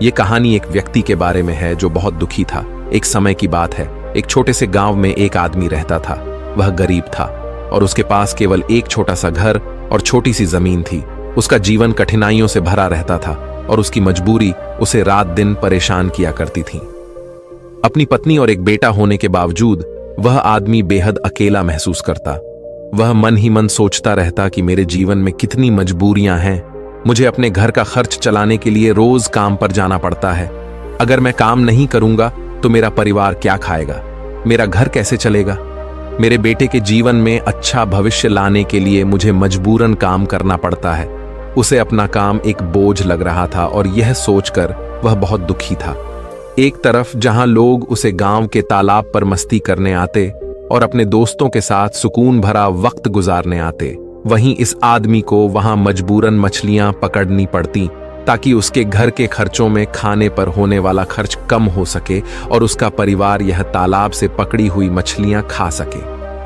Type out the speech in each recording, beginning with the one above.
ये कहानी एक व्यक्ति के बारे में है जो बहुत दुखी था। एक समय की बात है, एक छोटे से गांव में एक आदमी रहता था। वह गरीब था और उसके पास केवल एक छोटा सा घर और छोटी सी जमीन थी। उसका जीवन कठिनाइयों से भरा रहता था और उसकी मजबूरी उसे रात दिन परेशान किया करती थी। अपनी पत्नी और एक बेटा होने के बावजूद वह आदमी बेहद अकेला महसूस करता। वह मन ही मन सोचता रहता कि मेरे जीवन में कितनी मजबूरियां हैं। मुझे अपने घर का खर्च चलाने के लिए रोज काम पर जाना पड़ता है। अगर मैं काम नहीं करूंगा तो मेरा परिवार क्या खाएगा, मेरा घर कैसे चलेगा। मेरे बेटे के जीवन में अच्छा भविष्य लाने के लिए मुझे मजबूरन काम करना पड़ता है। उसे अपना काम एक बोझ लग रहा था और यह सोचकर वह बहुत दुखी था। एक तरफ जहां लोग उसे गांव के तालाब पर मस्ती करने आते और अपने दोस्तों के साथ सुकून भरा वक्त गुजारने आते, वहीं इस आदमी को वहां मजबूरन मछलियां पकड़नी पड़ती ताकि उसके घर के खर्चों में खाने पर होने वाला खर्च कम हो सके और उसका परिवार यह तालाब से पकड़ी हुई मछलियां खा सके।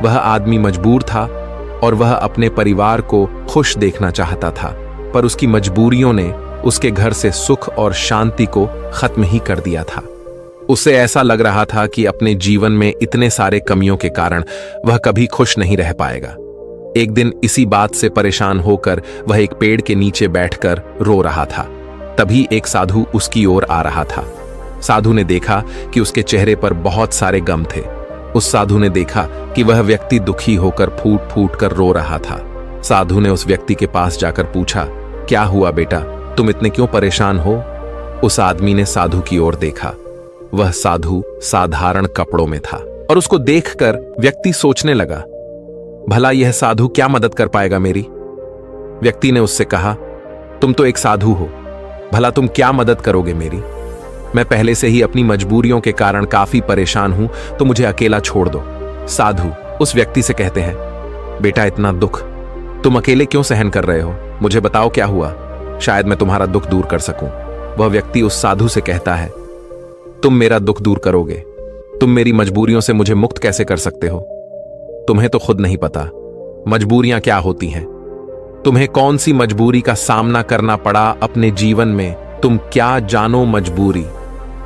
वह आदमी मजबूर था और वह अपने परिवार को खुश देखना चाहता था, पर उसकी मजबूरियों ने उसके घर से सुख और शांति को खत्म ही कर दिया था। उसे ऐसा लग रहा था कि अपने जीवन में इतने सारे कमियों के कारण वह कभी खुश नहीं रह पाएगा। एक दिन इसी बात से परेशान होकर वह एक पेड़ के नीचे बैठकर रो रहा था। तभी एक साधु उसकी ओर आ रहा था। साधु ने देखा कि उसके चेहरे पर बहुत सारे गम थे। उस साधु ने देखा कि वह व्यक्ति दुखी होकर फूट फूट कर रो रहा था। साधु ने उस व्यक्ति के पास जाकर पूछा, क्या हुआ बेटा, तुम इतने क्यों परेशान हो? उस आदमी ने साधु की ओर देखा। वह साधु साधारण कपड़ों में था और उसको देखकर व्यक्ति सोचने लगा, भला यह साधु क्या मदद कर पाएगा मेरी। व्यक्ति ने उससे कहा, तुम तो एक साधु हो, भला तुम क्या मदद करोगे मेरी। मैं पहले से ही अपनी मजबूरियों के कारण काफी परेशान हूं, तो मुझे अकेला छोड़ दो। साधु उस व्यक्ति से कहते हैं, बेटा इतना दुख तुम अकेले क्यों सहन कर रहे हो, मुझे बताओ क्या हुआ, शायद मैं तुम्हारा दुख दूर कर सकूं। वह व्यक्ति उस साधु से कहता है, तुम मेरा दुख दूर करोगे, तुम मेरी मजबूरियों से मुझे मुक्त कैसे कर सकते हो। तुम्हें तो खुद नहीं पता मजबूरियां क्या होती हैं। तुम्हें कौन सी मजबूरी का सामना करना पड़ा अपने जीवन में, तुम क्या जानो मजबूरी।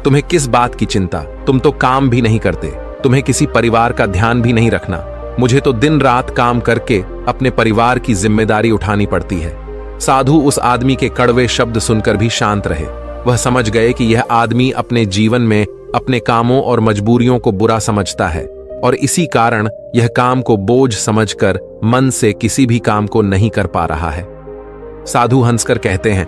तुम्हें किस बात की चिंता, तुम तो काम भी नहीं करते, तुम्हें किसी परिवार का ध्यान भी नहीं रखना। मुझे तो दिन रात काम करके अपने परिवार की जिम्मेदारी उठानी पड़ती है। साधु उस आदमी के कड़वे शब्द सुनकर भी शांत रहे। वह समझ गए कि यह आदमी अपने जीवन में अपने कामों और मजबूरियों को बुरा समझता है और इसी कारण यह काम को बोझ समझकर मन से किसी भी काम को नहीं कर पा रहा है। साधु हंसकर कहते हैं,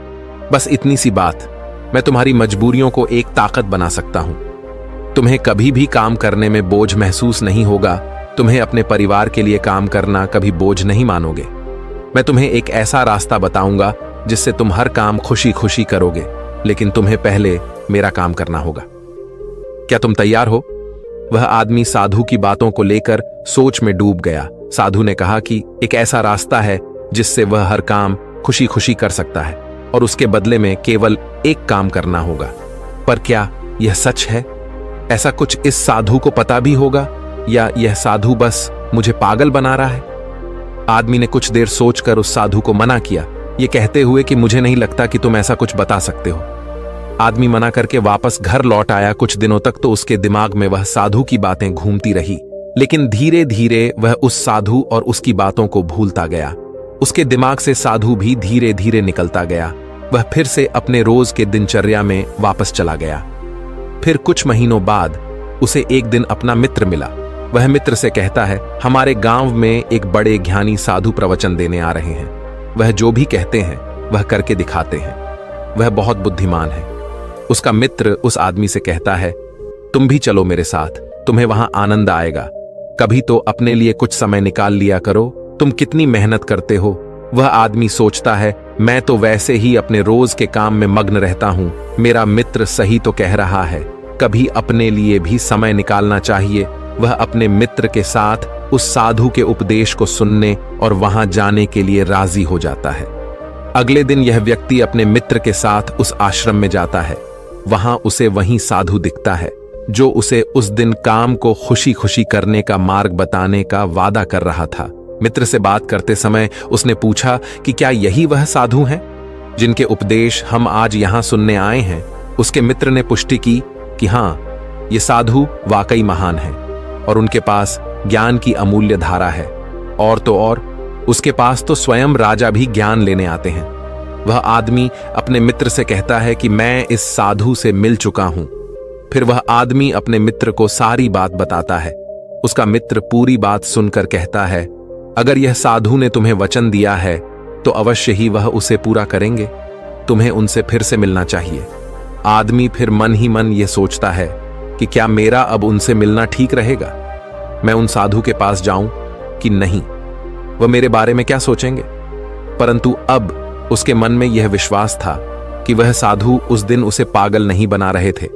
बस इतनी सी बात, मैं तुम्हारी मजबूरियों को एक ताकत बना सकता हूं। तुम्हें कभी भी काम करने में बोझ महसूस नहीं होगा। तुम्हें अपने परिवार के लिए काम करना कभी बोझ नहीं मानोगे। मैं तुम्हें एक ऐसा रास्ता बताऊंगा जिससे तुम हर काम खुशी खुशी करोगे, लेकिन तुम्हें पहले मेरा काम करना होगा। क्या तुम तैयार हो? वह आदमी साधु की बातों को लेकर सोच में डूब गया। साधु ने कहा कि एक ऐसा रास्ता है जिससे वह हर काम खुशी खुशी कर सकता है और उसके बदले में केवल एक काम करना होगा। पर क्या यह सच है? ऐसा कुछ इस साधु को पता भी होगा या यह साधु बस मुझे पागल बना रहा है? आदमी ने कुछ देर सोचकर उस साधु को मना किया, ये कहते हुए कि मुझे नहीं लगता कि तुम ऐसा कुछ बता सकते हो। आदमी मना करके वापस घर लौट आया। कुछ दिनों तक तो उसके दिमाग में वह साधु की बातें घूमती रही, लेकिन धीरे धीरे वह उस साधु और उसकी बातों को भूलता गया। उसके दिमाग से साधु भी धीरे धीरे निकलता गया। वह फिर से अपने रोज के दिनचर्या में वापस चला गया। फिर कुछ महीनों बाद उसे एक दिन अपना मित्र मिला। वह मित्र से कहता है, हमारे गांव में एक बड़े ज्ञानी साधु प्रवचन देने आ रहे हैं। वह जो भी कहते हैं वह करके दिखाते हैं। वह बहुत बुद्धिमान है। उसका मित्र उस आदमी से कहता है, तुम भी चलो मेरे साथ, तुम्हें वहां आनंद आएगा। कभी तो अपने लिए कुछ समय निकाल लिया करो, तुम कितनी मेहनत करते हो। वह आदमी सोचता है, मैं तो वैसे ही अपने रोज के काम में मग्न रहता हूं, मेरा मित्र सही तो कह रहा है, कभी अपने लिए भी समय निकालना चाहिए। वह अपने मित्र के साथ उस साधु के उपदेश को सुनने और वहां जाने के लिए राजी हो जाता है। अगले दिन यह व्यक्ति अपने मित्र के साथ उस आश्रम में जाता है। वहां उसे वही साधु दिखता है जो उसे उस दिन काम को खुशी खुशी करने का मार्ग बताने का वादा कर रहा था। मित्र से बात करते समय उसने पूछा कि क्या यही वह साधु हैं जिनके उपदेश हम आज यहां सुनने आए हैं। उसके मित्र ने पुष्टि की कि हाँ, ये साधु वाकई महान है और उनके पास ज्ञान की अमूल्य धारा है। और तो और उसके पास तो स्वयं राजा भी ज्ञान लेने आते हैं। वह आदमी अपने मित्र से कहता है कि मैं इस साधु से मिल चुका हूं। फिर वह आदमी अपने मित्र को सारी बात बताता है। उसका मित्र पूरी बात सुनकर कहता है, अगर यह साधु ने तुम्हें वचन दिया है तो अवश्य ही वह उसे पूरा करेंगे। तुम्हें उनसे फिर से मिलना चाहिए। आदमी फिर मन ही मन यह सोचता है कि क्या मेरा अब उनसे मिलना ठीक रहेगा? मैं उन साधु के पास जाऊं कि नहीं? वह मेरे बारे में क्या सोचेंगे? परंतु अब उसके मन में यह विश्वास था कि वह साधु उस दिन उसे पागल नहीं बना रहे थे,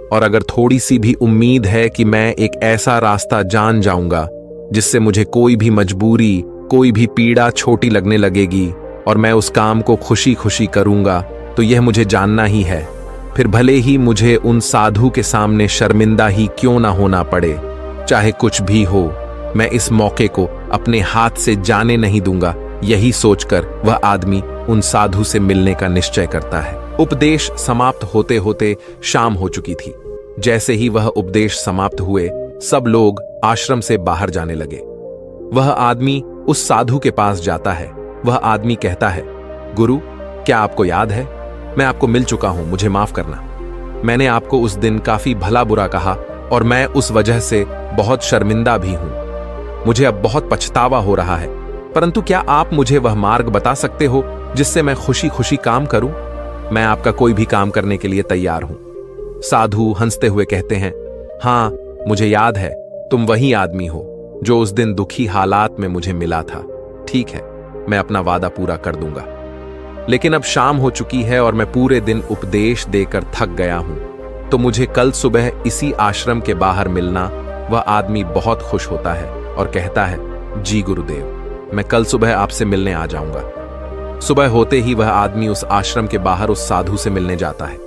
और अगर थोड़ी सी भी उम्मीद है कि मैं एक ऐसा रास्ता जान जाऊंगा जिससे मुझे कोई भी मजबूरी, कोई भी पीड़ा छोटी लगने लगेगी और मैं उस काम को खुशी खुशी करूंगा, तो यह मुझे जानना ही है। फिर भले ही मुझे उन साधु के सामने शर्मिंदा ही क्यों ना होना पड़े, चाहे कुछ भी हो, मैं इस मौके को अपने हाथ से जाने नहीं दूंगा। यही सोचकर वह आदमी उन साधु से मिलने का निश्चय करता है। उपदेश समाप्त होते होते शाम हो चुकी थी। जैसे ही वह उपदेश समाप्त हुए, सब लोग आश्रम से बाहर जाने लगे। वह आदमी उस साधु के पास जाता है। वह आदमी कहता है, गुरु, क्या आपको याद है? मैं आपको मिल चुका हूं, मुझे माफ करना। मैंने आपको उस दिन काफी भला बुरा कहा और मैं उस वजह से बहुत शर्मिंदा भी हूं। मुझे अब बहुत पछतावा हो रहा है, परंतु क्या आप मुझे वह मार्ग बता सकते हो जिससे मैं खुशी खुशी काम करूं? मैं आपका कोई भी काम करने के लिए तैयार हूं। साधु हंसते हुए कहते हैं, हाँ, मुझे याद है, तुम वही आदमी हो जो उस दिन दुखी हालात में मुझे मिला था। ठीक है, मैं अपना वादा पूरा कर दूंगा। लेकिन अब शाम हो चुकी है और मैं पूरे दिन उपदेश देकर थक गया हूं, तो मुझे कल सुबह इसी आश्रम के बाहर मिलना। वह आदमी बहुत खुश होता है और कहता है, जी गुरुदेव, मैं कल सुबह आपसे मिलने आ जाऊंगा। सुबह होते ही वह आदमी उस आश्रम के बाहर उस साधु से मिलने जाता है।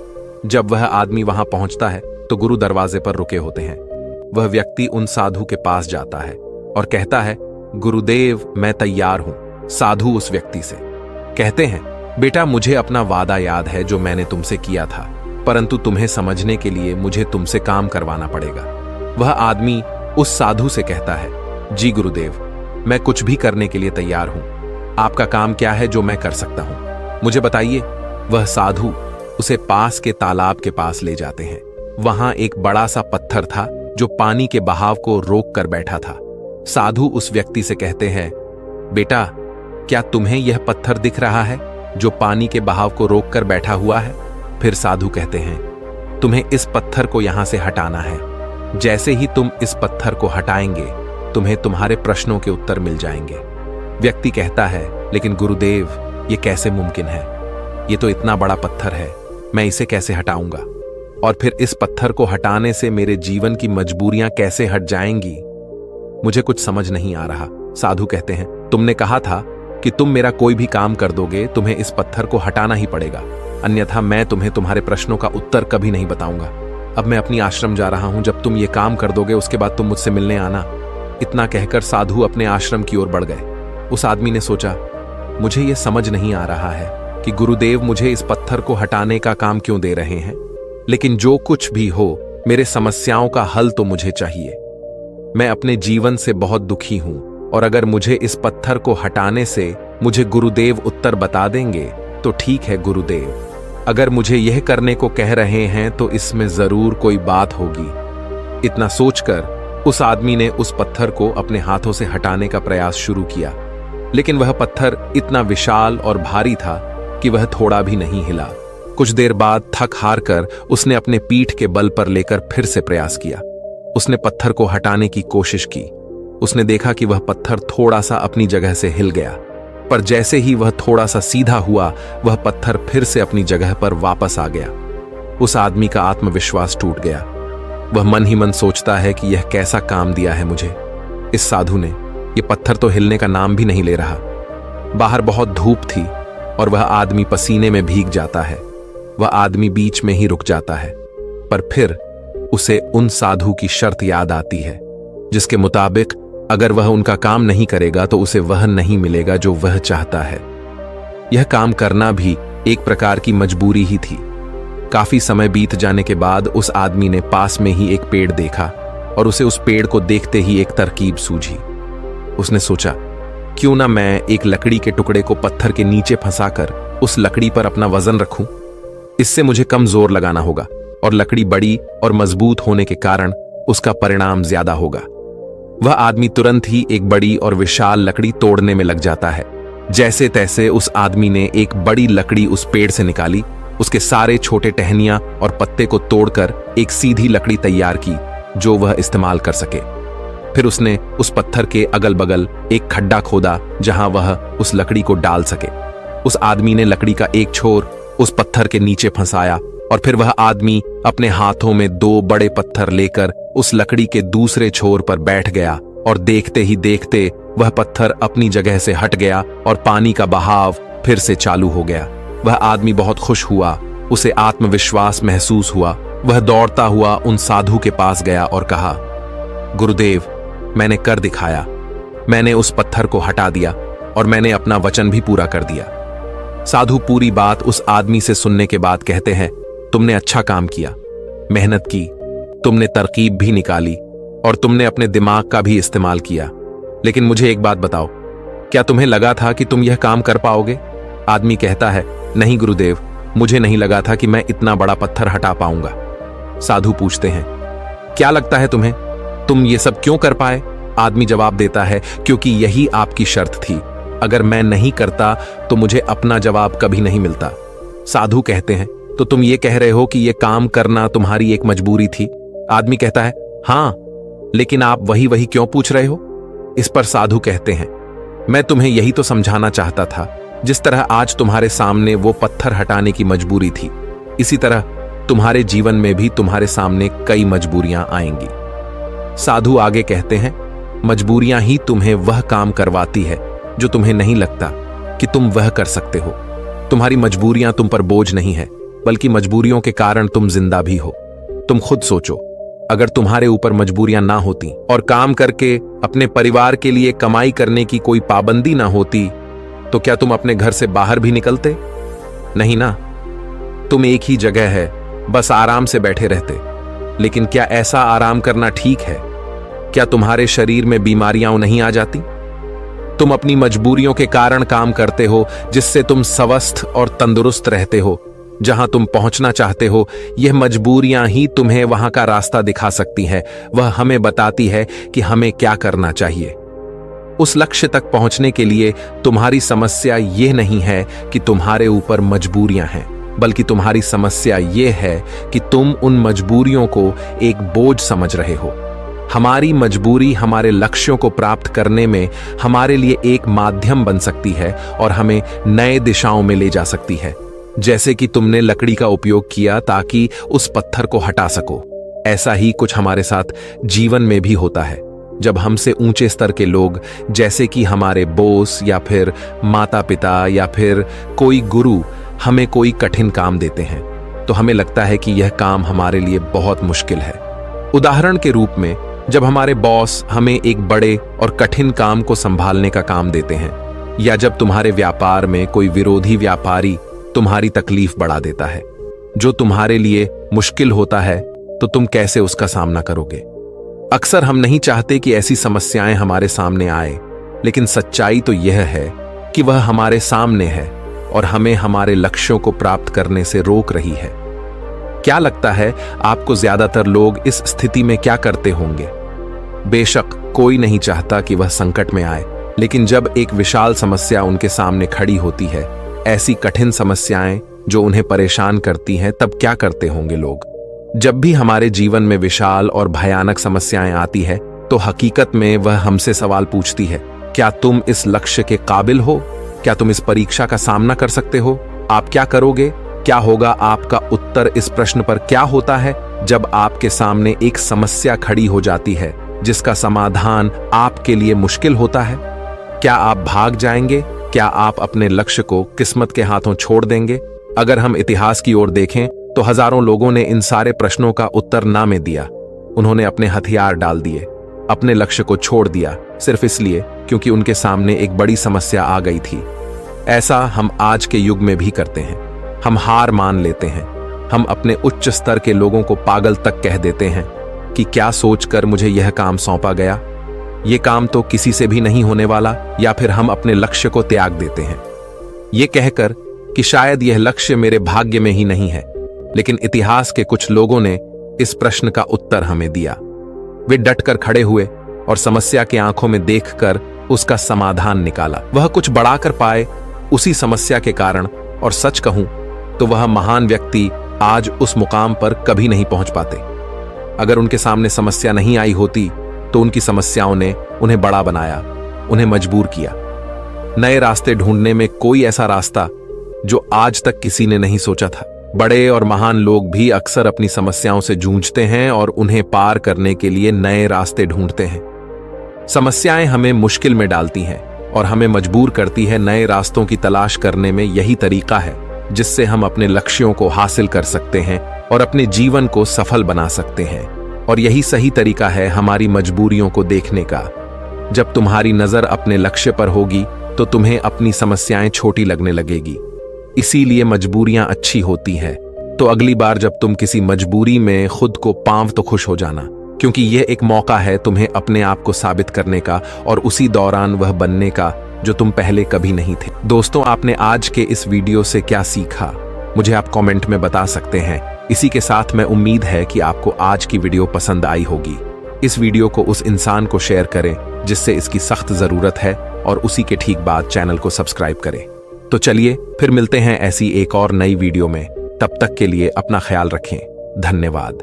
जब वह आदमी वहां पहुंचता है तो गुरु दरवाजे पर रुके होते हैं। वह व्यक्ति उन साधु के पास जाता है और कहता है, गुरुदेव, मैं तैयार हूं। साधु उस व्यक्ति से कहते हैं, बेटा, मुझे अपना वादा याद है जो मैंने तुमसे किया था, परंतु तुम्हें समझने के लिए मुझे तुमसे काम करवाना पड़ेगा। वह आदमी उस साधु से कहता है, जी गुरुदेव, मैं कुछ भी करने के लिए तैयार हूं। आपका काम क्या है जो मैं कर सकता हूं, मुझे बताइए। वह साधु उसे पास के तालाब के पास ले जाते हैं। वहां एक बड़ा सा पत्थर था जो पानी के बहाव को रोक कर बैठा था। साधु उस व्यक्ति से कहते हैं, बेटा, क्या तुम्हें यह पत्थर दिख रहा है जो पानी के बहाव को रोक कर बैठा हुआ है? फिर साधु कहते हैं, तुम्हें इस पत्थर को यहां से हटाना है। जैसे ही तुम इस पत्थर को हटाएंगे, तुम्हें तुम्हारे प्रश्नों के उत्तर मिल जाएंगे। व्यक्ति कहता है, लेकिन गुरुदेव, ये कैसे मुमकिन है? ये तो इतना बड़ा पत्थर है, मैं इसे कैसे हटाऊंगा? और फिर इस पत्थर को हटाने से मेरे जीवन की मजबूरियां कैसे हट जाएंगी? मुझे कुछ समझ नहीं आ रहा। साधु कहते हैं, तुमने कहा था कि तुम मेरा कोई भी काम कर दोगे, तुम्हें इस पत्थर को हटाना ही पड़ेगा, अन्यथा मैं तुम्हें तुम्हारे प्रश्नों का उत्तर कभी नहीं बताऊंगा। अब मैं अपनी आश्रम जा रहा हूं, जब तुम ये काम कर दोगे उसके बाद तुम मुझसे मिलने आना। इतना कहकर साधु अपने आश्रम की ओर बढ़ गए। उस आदमी ने सोचा, मुझे यह समझ नहीं आ रहा है कि गुरुदेव मुझे इस पत्थर को हटाने का काम क्यों दे रहे हैं, लेकिन जो कुछ भी हो, मेरे समस्याओं का हल तो मुझे चाहिए। मैं अपने जीवन से बहुत दुखी हूं, और अगर मुझे इस पत्थर को हटाने से मुझे गुरुदेव उत्तर बता देंगे तो ठीक है गुरुदेव, अगर मुझे यह करने को कह रहे हैं तो इसमें जरूर कोई बात होगी। इतना सोचकर उस आदमी ने उस पत्थर को अपने हाथों से हटाने का प्रयास शुरू किया, लेकिन वह पत्थर इतना विशाल और भारी था कि वह थोड़ा भी नहीं हिला। कुछ देर बाद थक हार कर उसने अपने पीठ के बल पर लेकर फिर से प्रयास किया। उसने पत्थर को हटाने की कोशिश की। उसने देखा कि वह पत्थर थोड़ा सा अपनी जगह से हिल गया, पर जैसे ही वह थोड़ा सा सीधा हुआ, वह पत्थर फिर से अपनी जगह पर वापस आ गया। उस आदमी का आत्मविश्वास टूट गया। वह मन ही मन सोचता है कि यह कैसा काम दिया है मुझे इस साधु ने। यह पत्थर तो हिलने का नाम भी नहीं ले रहा। बाहर बहुत धूप थी और वह आदमी पसीने में भीग जाता है। वह आदमी बीच में ही रुक जाता है, पर फिर उसे उन साधु की शर्त याद आती है, जिसके मुताबिक अगर वह उनका काम नहीं करेगा तो उसे वह नहीं मिलेगा जो वह चाहता है। यह काम करना भी एक प्रकार की मजबूरी ही थी। काफी समय बीत जाने के बाद उस आदमी ने पास में ही एक पेड़ देखा और उसे उस पेड़ को देखते ही एक तरकीब सूझी। उसने सोचा, क्यों ना मैं एक लकड़ी के टुकड़े को पत्थर के नीचे फंसाकर उस लकड़ी पर अपना वजन रखूं। इससे मुझे कम जोर लगाना होगा और लकड़ी बड़ी और मजबूत होने के कारण उसका परिणाम ज्यादा होगा। वह आदमी तुरंत ही एक बड़ी और विशाल लकड़ी तोड़ने में लग जाता है। जैसे तैसे उस आदमी ने एक बड़ी लकड़ी उस पेड़ से निकाली, उसके सारे छोटे टहनियां और पत्ते को तोड़कर एक सीधी लकड़ी तैयार की जो वह इस्तेमाल कर सके। फिर उसने उस पत्थर के अगल बगल एक खड्डा खोदा जहां वह उस लकड़ी को डाल सके। उस आदमी ने लकड़ी का एक छोर उस पत्थर के नीचे फंसाया और फिर वह आदमी अपने हाथों में 2 बड़े पत्थर लेकर उस लकड़ी के दूसरे छोर पर बैठ गया और देखते ही देखते वह पत्थर अपनी जगह से हट गया और पानी का बहाव फिर से चालू हो गया। वह आदमी बहुत खुश हुआ, उसे आत्मविश्वास महसूस हुआ। वह दौड़ता हुआ उन साधु के पास गया और कहा, गुरुदेव, मैंने कर दिखाया। मैंने उस पत्थर को हटा दिया और मैंने अपना वचन भी पूरा कर दिया। साधु पूरी बात उस आदमी से सुनने के बाद कहते हैं, तुमने अच्छा काम किया, मेहनत की, तुमने तरकीब भी निकाली और तुमने अपने दिमाग का भी इस्तेमाल किया। लेकिन मुझे एक बात बताओ, क्या तुम्हें लगा था कि तुम यह काम कर पाओगे? आदमी कहता है, नहीं गुरुदेव, मुझे नहीं लगा था कि मैं इतना बड़ा पत्थर हटा पाऊंगा। साधु पूछते हैं, क्या लगता है तुम्हें, तुम ये सब क्यों कर पाए? आदमी जवाब देता है, क्योंकि यही आपकी शर्त थी। अगर मैं नहीं करता तो मुझे अपना जवाब कभी नहीं मिलता। साधु कहते हैं, तो तुम ये कह रहे हो कि यह काम करना तुम्हारी एक मजबूरी थी? आदमी कहता है, हां, लेकिन आप वही वही क्यों पूछ रहे हो? इस पर साधु कहते हैं, मैं तुम्हें यही तो समझाना चाहता था। जिस तरह आज तुम्हारे सामने वो पत्थर हटाने की मजबूरी थी, इसी तरह तुम्हारे जीवन में भी तुम्हारे सामने कई मजबूरियां आएंगी। साधु आगे कहते हैं, मजबूरियां ही तुम्हें वह काम करवाती है जो तुम्हें नहीं लगता कि तुम वह कर सकते हो। तुम्हारी मजबूरियां तुम पर बोझ नहीं है, बल्कि मजबूरियों के कारण तुम जिंदा भी हो। तुम खुद सोचो, अगर तुम्हारे ऊपर मजबूरियां ना होती और काम करके अपने परिवार के लिए कमाई करने की कोई पाबंदी ना होती, तो क्या तुम अपने घर से बाहर भी निकलते? नहीं ना। तुम एक ही जगह है, बस आराम से बैठे रहते। लेकिन क्या ऐसा आराम करना ठीक है? क्या तुम्हारे शरीर में बीमारियां नहीं आ जाती? तुम अपनी मजबूरियों के कारण काम करते हो, जिससे तुम स्वस्थ और तंदुरुस्त रहते हो। जहां तुम पहुंचना चाहते हो, यह मजबूरियां ही तुम्हें वहां का रास्ता दिखा सकती हैं। वह हमें बताती है कि हमें क्या करना चाहिए। उस लक्ष्य तक पहुंचने के लिए तुम्हारी समस्या यह नहीं है कि तुम्हारे ऊपर मजबूरियां हैं, बल्कि तुम्हारी समस्या यह है कि तुम उन मजबूरियों को एक बोझ समझ रहे हो। हमारी मजबूरी हमारे लक्ष्यों को प्राप्त करने में हमारे लिए एक माध्यम बन सकती है और हमें नए दिशाओं में ले जा सकती है। जैसे कि तुमने लकड़ी का उपयोग किया ताकि उस पत्थर को हटा सको, ऐसा ही कुछ हमारे साथ जीवन में भी होता है। जब हमसे ऊंचे स्तर के लोग, जैसे कि हमारे बॉस या फिर माता पिता या फिर कोई गुरु, हमें कोई कठिन काम देते हैं, तो हमें लगता है कि यह काम हमारे लिए बहुत मुश्किल है। उदाहरण के रूप में, जब हमारे बॉस हमें एक बड़े और कठिन काम को संभालने का काम देते हैं, या जब तुम्हारे व्यापार में कोई विरोधी व्यापारी तुम्हारी तकलीफ बढ़ा देता है, जो तुम्हारे लिए मुश्किल होता है, तो तुम कैसे उसका सामना करोगे? अक्सर हम नहीं चाहते कि ऐसी समस्याएं हमारे सामने आए, लेकिन सच्चाई तो यह है कि वह हमारे सामने है और हमें हमारे लक्ष्यों को प्राप्त करने से रोक रही है। क्या लगता है आपको ज्यादातर लोग इस स्थिति में क्या करते होंगे? बेशक कोई नहीं चाहता कि वह संकट में आए, लेकिन जब एक विशाल समस्या उनके सामने खड़ी होती है, ऐसी कठिन समस्याएं जो उन्हें परेशान करती हैं, तब क्या करते होंगे लोग? जब भी हमारे जीवन में विशाल और भयानक समस्याएं आती है, तो हकीकत में वह हमसे सवाल पूछती है, क्या तुम इस लक्ष्य के काबिल हो? क्या तुम इस परीक्षा का सामना कर सकते हो? आप क्या करोगे? क्या होगा आपका उत्तर इस प्रश्न पर क्या होता है जब आपके सामने एक समस्या खड़ी हो जाती है जिसका समाधान आपके लिए मुश्किल होता है? क्या आप भाग जाएंगे? क्या आप अपने लक्ष्य को किस्मत के हाथों छोड़ देंगे? अगर हम इतिहास की ओर देखें तो हजारों लोगों ने इन सारे प्रश्नों का उत्तर ना में दिया। उन्होंने अपने हथियार डाल दिए, अपने लक्ष्य को छोड़ दिया, सिर्फ इसलिए क्योंकि उनके सामने एक बड़ी समस्या आ गई थी। ऐसा हम आज के युग में भी करते हैं। हम हार मान लेते हैं, हम अपने उच्च स्तर के लोगों को पागल तक कह देते हैं कि क्या सोचकर मुझे यह काम सौंपा गया, यह काम तो किसी से भी नहीं होने वाला, या फिर हम अपने लक्ष्य को त्याग देते हैं यह कहकर कि शायद यह लक्ष्य मेरे भाग्य में ही नहीं है। लेकिन इतिहास के कुछ लोगों ने इस प्रश्न का उत्तर हमें दिया। वे डटकर खड़े हुए और समस्या के आंखों में देखकर उसका समाधान निकाला। वह कुछ बढ़ाकर पाए उसी समस्या के कारण, और सच कहूं तो वह महान व्यक्ति आज उस मुकाम पर कभी नहीं पहुंच पाते। अगर उनके सामने समस्या नहीं आई होती तो उनकी समस्याओं ने उन्हें बड़ा बनाया, उन्हें मजबूर किया नए रास्ते ढूंढने में, कोई ऐसा रास्ता जो आज तक किसी ने नहीं सोचा था। बड़े और महान लोग भी अक्सर अपनी समस्याओं से जूझते हैं और उन्हें पार करने के लिए नए रास्ते ढूंढते हैं। समस्याएं हमें मुश्किल में डालती हैं और हमें मजबूर करती है नए रास्तों की तलाश करने में। यही तरीका है जिससे हम अपने लक्ष्यों को हासिल कर सकते हैं और अपने जीवन को सफल बना सकते हैं। और यही सही तरीका है हमारी मजबूरियों को देखने का। जब तुम्हारी नजर अपने लक्ष्य पर होगी तो तुम्हें अपनी समस्याएं छोटी लगने लगेगी। इसीलिए मजबूरियां अच्छी होती हैं। तो अगली बार जब तुम किसी मजबूरी में खुद को पाओ तो खुश हो जाना, क्योंकि यह एक मौका है तुम्हें अपने आप को साबित करने का और उसी दौरान वह बनने का जो तुम पहले कभी नहीं थे। दोस्तों, आपने आज के इस वीडियो से क्या सीखा, मुझे आप कमेंट में बता सकते हैं। इसी के साथ मैं उम्मीद है कि आपको आज की वीडियो पसंद आई होगी। इस वीडियो को उस इंसान को शेयर करें जिससे इसकी सख्त जरूरत है, और उसी के ठीक बाद चैनल को सब्सक्राइब करें। तो चलिए फिर मिलते हैं ऐसी एक और नई वीडियो में। तब तक के लिए अपना ख्याल रखें। धन्यवाद।